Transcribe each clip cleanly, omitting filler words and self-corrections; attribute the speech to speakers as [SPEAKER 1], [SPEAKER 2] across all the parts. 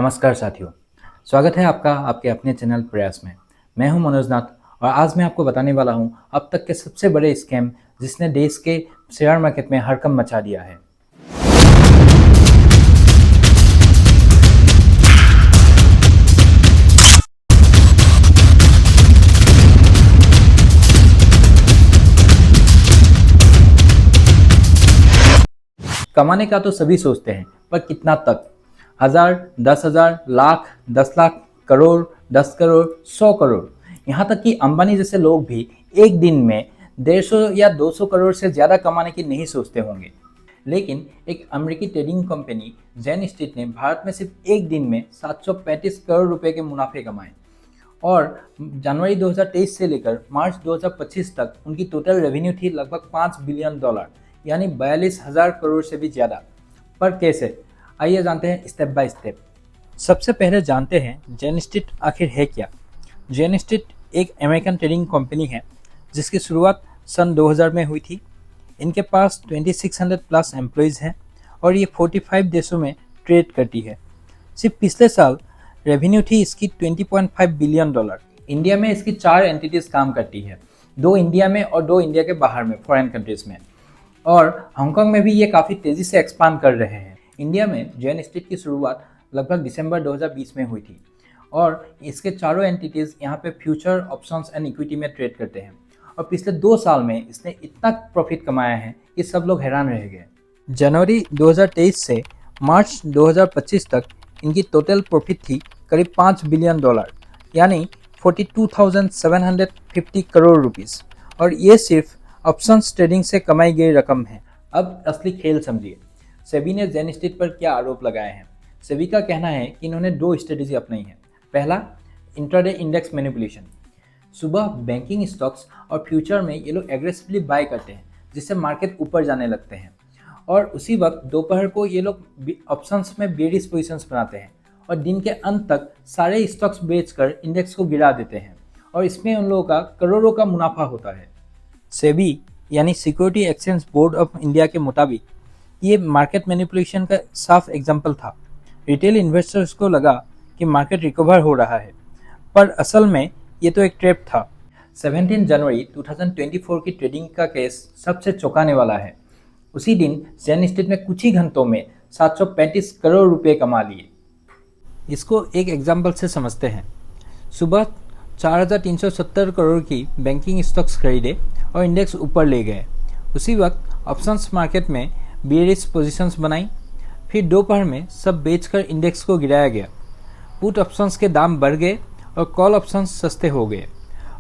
[SPEAKER 1] नमस्कार साथियों, स्वागत है आपका आपके अपने चैनल प्रयास में। मैं हूं मनोज नाथ और आज मैं आपको बताने वाला हूं अब तक के सबसे बड़े स्कैम जिसने देश के शेयर मार्केट में हड़कंप मचा दिया है। कमाने का तो सभी सोचते हैं, पर कितना तक? 1000, 10,000, लाख, 10 लाख, करोड़, 10 करोड़, 100 करोड़, यहाँ तक कि अंबानी जैसे लोग भी एक दिन में 150 या 200 करोड़ से ज़्यादा कमाने की नहीं सोचते होंगे। लेकिन एक अमेरिकी ट्रेडिंग कंपनी जेन स्ट्रीट ने भारत में सिर्फ एक दिन में 735 करोड़ रुपए के मुनाफे कमाए और जनवरी 2023 से लेकर मार्च 2025 तक उनकी टोटल रेवेन्यू थी लगभग $5 बिलियन, यानी 42,000 करोड़ से भी ज़्यादा। पर कैसे? आइए जानते हैं स्टेप बाय स्टेप। सबसे पहले जानते हैं जेन स्ट्रीट आखिर है क्या। जेन स्ट्रीट एक अमेरिकन ट्रेडिंग कंपनी है जिसकी शुरुआत सन 2000 में हुई थी। इनके पास 2600 प्लस एम्प्लॉयज़ हैं और ये 45 देशों में ट्रेड करती है। सिर्फ पिछले साल रेवेन्यू थी इसकी $20.5 बिलियन। इंडिया में इसकी 4 एंटिटीज़ काम करती है, 2 इंडिया में और 2 इंडिया के बाहर में फॉरेन कंट्रीज़ में, और हांगकांग में भी ये काफ़ी तेज़ी से एक्सपांड कर रहे हैं। इंडिया में जेन स्ट्रीट की शुरुआत लगभग दिसंबर 2020 में हुई थी और इसके चारों एंटिटीज़ यहाँ पे फ्यूचर, ऑप्शंस एंड इक्विटी में ट्रेड करते हैं और पिछले 2 साल में इसने इतना प्रॉफिट कमाया है कि सब लोग हैरान रह गए। जनवरी 2023 से मार्च 2025 तक इनकी टोटल प्रॉफिट थी करीब $5 बिलियन, यानी 42,750 करोड़ रुपीस, और ये सिर्फ ऑप्शंस ट्रेडिंग से कमाई गई रकम है। अब असली खेल समझिए। सेबी ने जेन स्ट्रीट पर क्या आरोप लगाए हैं। सेबी का कहना है कि इन्होंने 2 स्ट्रेटेजी अपनाई है। पहला, इंट्राडे इंडेक्स मैनिपुलेशन। सुबह बैंकिंग स्टॉक्स और फ्यूचर में ये लोग एग्रेसिवली बाय करते हैं जिससे मार्केट ऊपर जाने लगते हैं, और उसी वक्त दोपहर को ये लोग ऑप्शंस में बेरिश पोजिशंस बनाते हैं और दिन के अंत तक सारे स्टॉक्स बेचकर इंडेक्स को गिरा देते हैं, और इसमें उन लोगों का करोड़ों का मुनाफा होता है। सेबी यानी security exchange board of India के मुताबिक ये मार्केट मैनिपुलेशन का साफ एग्जाम्पल था। रिटेल इन्वेस्टर्स को लगा कि मार्केट रिकवर हो रहा है, पर असल में ये तो एक ट्रैप था। 17 जनवरी 2024 की ट्रेडिंग का केस सबसे चौंकाने वाला है। उसी दिन जेन स्ट्रीट ने कुछ ही घंटों में 735 करोड़ रुपए कमा लिए। इसको एक एग्जाम्पल से समझते हैं। सुबह 4,370 करोड़ की बैंकिंग स्टॉक्स खरीदे और इंडेक्स ऊपर ले गए। उसी वक्त ऑप्शंस मार्केट में बेरिश पोजीशंस बनाई, फिर दोपहर में सब बेचकर इंडेक्स को गिराया गया। पुट ऑप्शंस के दाम बढ़ गए और कॉल ऑप्शंस सस्ते हो गए,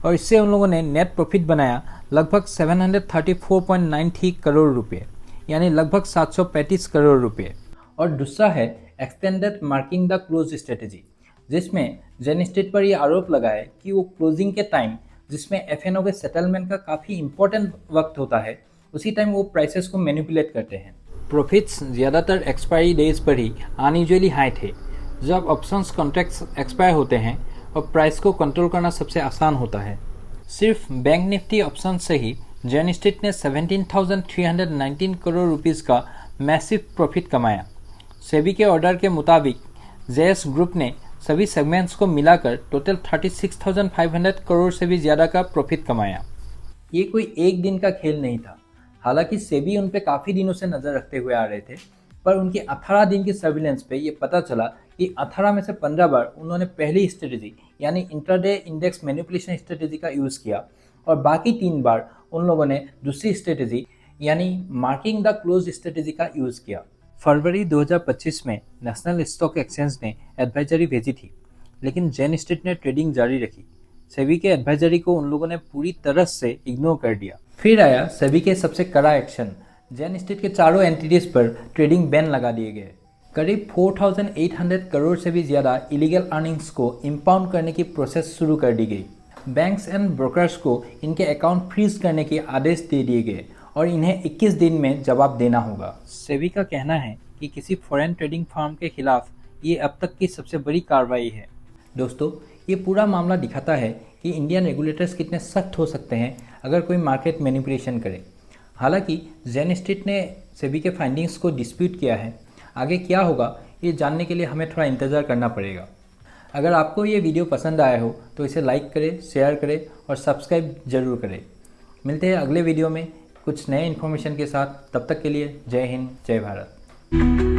[SPEAKER 1] और इससे उन लोगों ने नेट प्रॉफिट बनाया लगभग 734.93 करोड़ रुपए, यानी लगभग 735 करोड़ रुपए। और दूसरा है extended marking the close strategy, जिसमें जेन स्ट्रीट पर यह आरोप लगाया कि वो क्लोजिंग के टाइम, जिसमें एफएनओ के सेटलमेंट का काफ़ी इंपॉर्टेंट वक्त होता है, उसी टाइम वो प्राइसेस को मैनिपुलेट करते हैं। प्रॉफिट्स ज़्यादातर एक्सपायरी डेज पर ही अनयूजुअली हाई थे। जब ऑप्शंस कॉन्ट्रैक्ट्स एक्सपायर होते हैं और प्राइस को कंट्रोल करना सबसे आसान होता है। सिर्फ बैंक निफ्टी ऑप्शन से ही जेन स्ट्रीट ने 17,319 करोड़ रुपीस का मैसिव प्रॉफिट कमाया। सेबी के ऑर्डर के मुताबिक जेएस ग्रुप ने सभी सेगमेंट्स को मिलाकर टोटल 36,500 करोड़ से भी ज़्यादा का प्रॉफिट कमाया। ये कोई एक दिन का खेल नहीं था। हालांकि सेबी उन पे काफ़ी दिनों से नज़र रखते हुए आ रहे थे, पर उनकी 18 दिन की सर्विलेंस पे ये पता चला कि 18 में से 15 बार उन्होंने पहली स्ट्रेटेजी यानी इंट्राडे इंडेक्स मैनिपुलेशन स्ट्रेटेजी का यूज़ किया, और बाकी 3 बार उन लोगों ने दूसरी स्ट्रेटेजी यानी मार्किंग द क्लोज स्ट्रेटेजी का यूज़ किया। फरवरी 2025 में नेशनल स्टॉक एक्सचेंज ने एडवाइजरी भेजी थी, लेकिन जेन स्ट्रीट ने ट्रेडिंग जारी रखी। सेबी के एडवाइजरी को उन लोगों ने पूरी तरह से इग्नोर कर दिया। फिर आया सेबी के सबसे कड़ा एक्शन। जेन स्ट्रीट के चारों एंटिटीज़ पर ट्रेडिंग बैन लगा दिए गए। करीब 4,800 करोड़ से भी ज़्यादा इलीगल अर्निंग्स को इम्पाउंड करने की प्रोसेस शुरू कर दी गई। बैंक्स एंड ब्रोकर्स को इनके अकाउंट फ्रीज करने के आदेश दे दिए गए और इन्हें 21 दिन में जवाब देना होगा। सेबी का कहना है कि किसी फॉरेन ट्रेडिंग फर्म के खिलाफ ये अब तक की सबसे बड़ी कार्रवाई है। दोस्तों, ये पूरा मामला दिखाता है कि इंडियन रेगुलेटर्स कितने सख्त हो सकते हैं अगर कोई मार्केट मैनिपुलेशन करे। हालांकि जेन स्ट्रीट ने सेबी के फाइंडिंग्स को डिस्प्यूट किया है। आगे क्या होगा ये जानने के लिए हमें थोड़ा इंतज़ार करना पड़ेगा। अगर आपको ये वीडियो पसंद आया हो तो इसे लाइक करें, शेयर करें और सब्सक्राइब ज़रूर करें। मिलते हैं अगले वीडियो में कुछ नए इन्फॉर्मेशन के साथ। तब तक के लिए जय हिंद, जय भारत।